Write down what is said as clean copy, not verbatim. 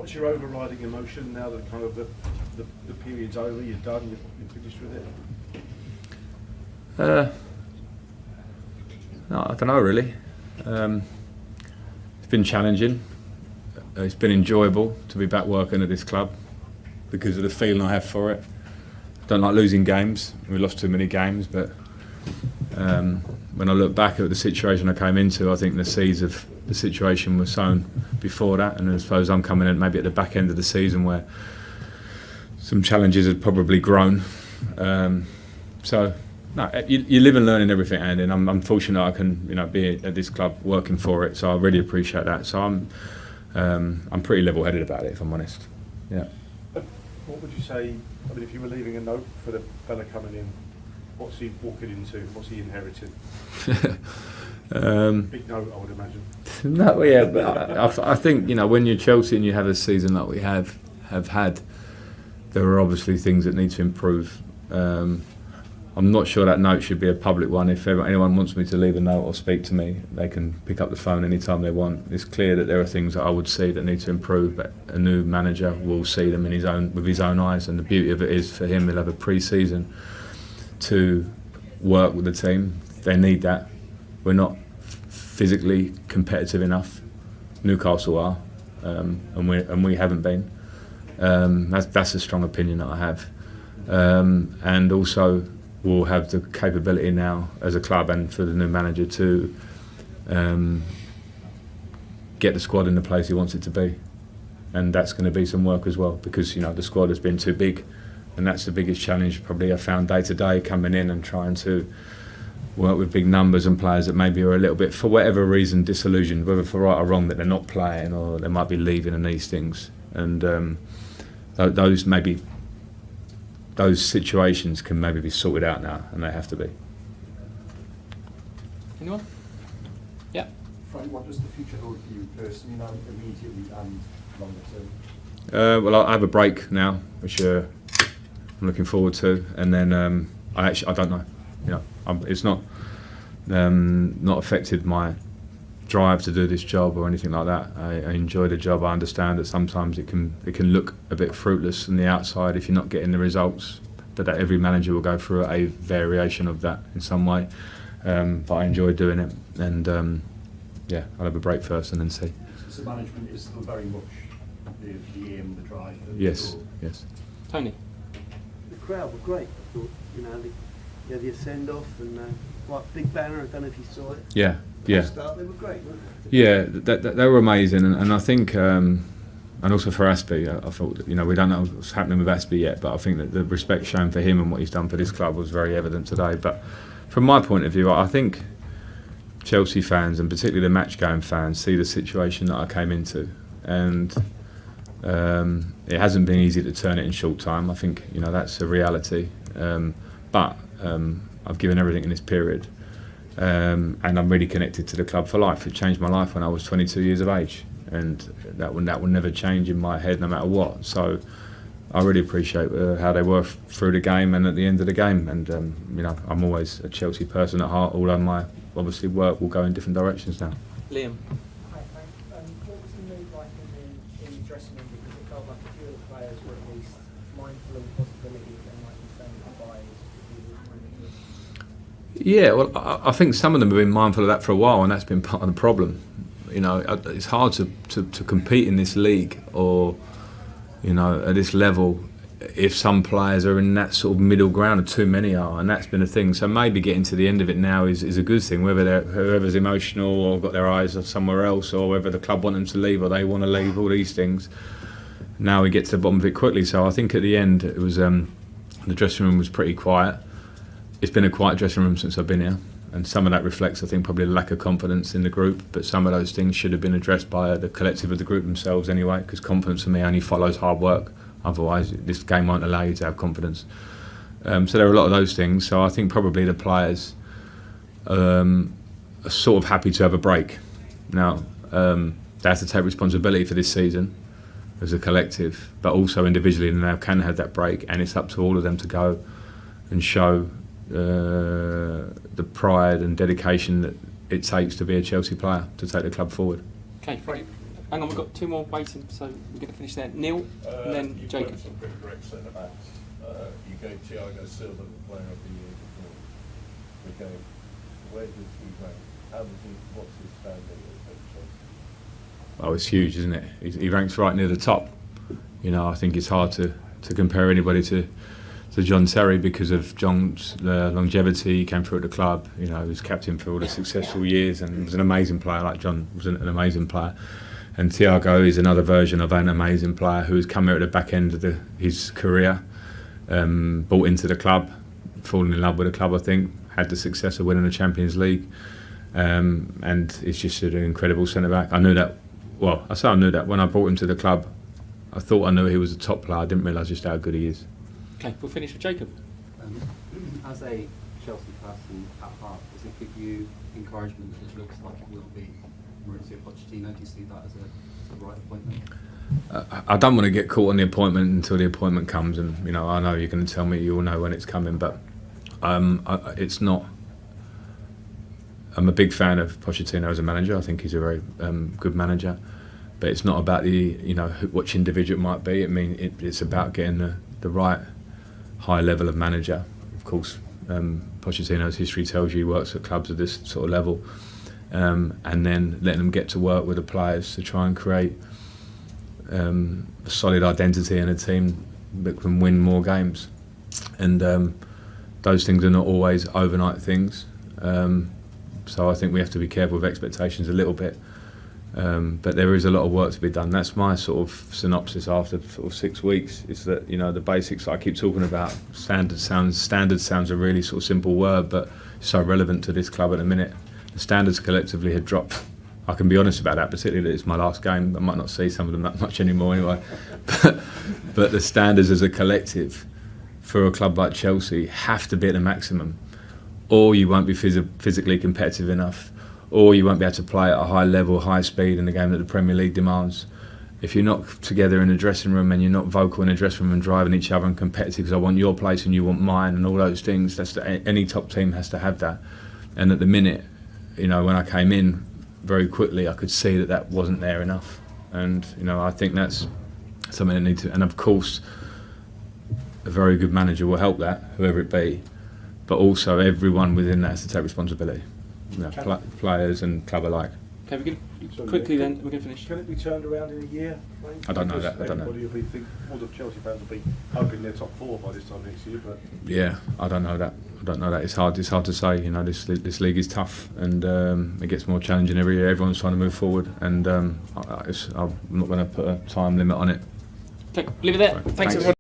What's your overriding emotion now that kind of the period's over, you're done, you're finished with it? No, I don't know really. It's been challenging. It's been enjoyable to be back working at this club because of the feeling I have for it. I don't like losing games. We lost too many games, but when I look back at the situation I came into, I think the seeds of the situation were sown before that, and I suppose I'm coming in maybe at the back end of the season where some challenges had probably grown. So no, you live and learn in everything, Andy, and I'm fortunate I can be at this club working for it. So I really appreciate that. So I'm pretty level-headed about it, if I'm honest. Yeah. What would you say? I mean, if you were leaving a note for the fella coming in, what's he walking into? What's he inheriting? Big note, I would imagine. No, yeah, but I think when you're Chelsea and you have a season like we have had, there are obviously things that need to improve. I'm not sure that note should be a public one. If anyone wants me to leave a note or speak to me, they can pick up the phone anytime they want. It's clear that there are things that I would see that need to improve, but a new manager will see them with his own eyes. And the beauty of it is, for him, he'll have a pre-season to work with the team. They need that. We're not physically competitive enough. Newcastle are, and we haven't been. That's a strong opinion that I have, and also we'll have the capability now as a club and for the new manager to get the squad in the place he wants it to be, and that's going to be some work as well, because the squad has been too big, and that's the biggest challenge probably I found day to day, coming in and trying to work with big numbers and players that maybe are a little bit, for whatever reason, disillusioned, whether for right or wrong, that they're not playing or they might be leaving and these things, and those situations can maybe be sorted out now, and they have to be. Anyone? Yeah. Frank, what does the future hold for you personally, immediately and longer term? Well, I have a break now, which I'm looking forward to, and then I don't know. It's not affected my drive to do this job or anything like that. I enjoy the job. I understand that sometimes it can look a bit fruitless from the outside if you're not getting the results, but that every manager will go through a variation of that in some way. But I enjoy doing it, and I'll have a break first and then see. So management is still very much the aim, the drive. Yes, yes. Tony? The crowd were great. I thought, the send-off and big banner. I don't know if you saw it. Yeah. Yeah, they were great, weren't they? Yeah, they were amazing, and I think, and also for Aspie, I thought that, we don't know what's happening with Aspie yet, but I think that the respect shown for him and what he's done for this club was very evident today. But from my point of view, I think Chelsea fans, and particularly the match-going fans, see the situation that I came into, and it hasn't been easy to turn it in short time. I think that's a reality, but I've given everything in this period. And I'm really connected to the club for life. It changed my life when I was 22 years of age, and that will never change in my head no matter what. So I really appreciate how they were through the game and at the end of the game. And I'm always a Chelsea person at heart, although my obviously work will go in different directions now. Liam? Hi, Frank. What was the mood like in the dressing room? Because it felt like a few of the players were at least mindful of the possibility that they might be saying goodbye. Yeah, well, I think some of them have been mindful of that for a while, and that's been part of the problem. It's hard to compete in this league or, at this level if some players are in that sort of middle ground, and too many are, and that's been a thing. So maybe getting to the end of it now is a good thing, whether whoever's emotional or got their eyes somewhere else, or whether the club want them to leave or they want to leave, all these things. Now we get to the bottom of it quickly. So I think at the end it was the dressing room was pretty quiet. It's been a quiet dressing room since I've been here, and some of that reflects, I think, probably a lack of confidence in the group, but some of those things should have been addressed by the collective of the group themselves anyway, because confidence for me only follows hard work. Otherwise, this game won't allow you to have confidence. So there are a lot of those things. So I think probably the players are sort of happy to have a break. Now, they have to take responsibility for this season as a collective, but also individually they now can have that break, and it's up to all of them to go and show the pride and dedication that it takes to be a Chelsea player, to take the club forward. Okay, hang on, we've got 2 more waiting, so we're going to finish there. Neil, and then you've Jacob. got some pretty great centre-backs. You gave Thiago Silva the player of the year before the game. Where does he rank? How does he, what's his standing at Chelsea? Oh, it's huge, isn't it? He ranks right near the top. You know, I think it's hard to compare anybody to John Terry because of John's longevity. He came through at the club. You know, he was captain for all the successful years and was an amazing player. Like John was an amazing player. And Thiago is another version of an amazing player who has come here at the back end of his career, bought into the club, fallen in love with the club, I think, had the success of winning the Champions League, and it's just an incredible centre-back. I knew that, well, I say I knew that when I brought him to the club. I thought I knew he was a top player. I didn't realise just how good he is. Okay, we'll finish with Jacob. As a Chelsea person at heart, does it give you encouragement that it looks like it will be Mauricio Pochettino? Do you see that as a right appointment? I don't want to get caught on the appointment until the appointment comes, and you know, I know you're going to tell me you'll know when it's coming, but it's not. I'm a big fan of Pochettino as a manager. I think he's a very good manager, but it's not about which individual it might be. I mean, it's about getting the right high level of manager. Of course, Pochettino's history tells you he works at clubs of this sort of level, and then letting them get to work with the players to try and create a solid identity in a team that can win more games. And those things are not always overnight things. So I think we have to be careful with expectations a little bit. But there is a lot of work to be done. That's my sort of synopsis after sort of 6 weeks. Is that the basics I keep talking about. Standard sounds a really sort of simple word, but it's so relevant to this club at the minute. The standards collectively had dropped. I can be honest about that, particularly that it's my last game. I might not see some of them that much anymore anyway. But the standards as a collective for a club like Chelsea have to be at the maximum, or you won't be physically competitive enough, or you won't be able to play at a high level, high speed in the game that the Premier League demands. If you're not together in the dressing room and you're not vocal in the dressing room and driving each other and competitive, because I want your place and you want mine and all those things, any top team has to have that. And at the minute, when I came in, very quickly I could see that wasn't there enough. And I think that's something that needs to, and of course a very good manager will help that, whoever it be, but also everyone within that has to take responsibility. Players and club alike. Okay, we're going to quickly then, we're going to finish. Can it be turned around in a year? I don't know that. I don't know. Everybody will think all the Chelsea fans will be hoping they're top 4 by this time next year, but yeah, I don't know that. It's hard to say. This league is tough, and it gets more challenging every year. Everyone's trying to move forward, and I'm not going to put a time limit on it. Okay, leave it there. Thanks everyone.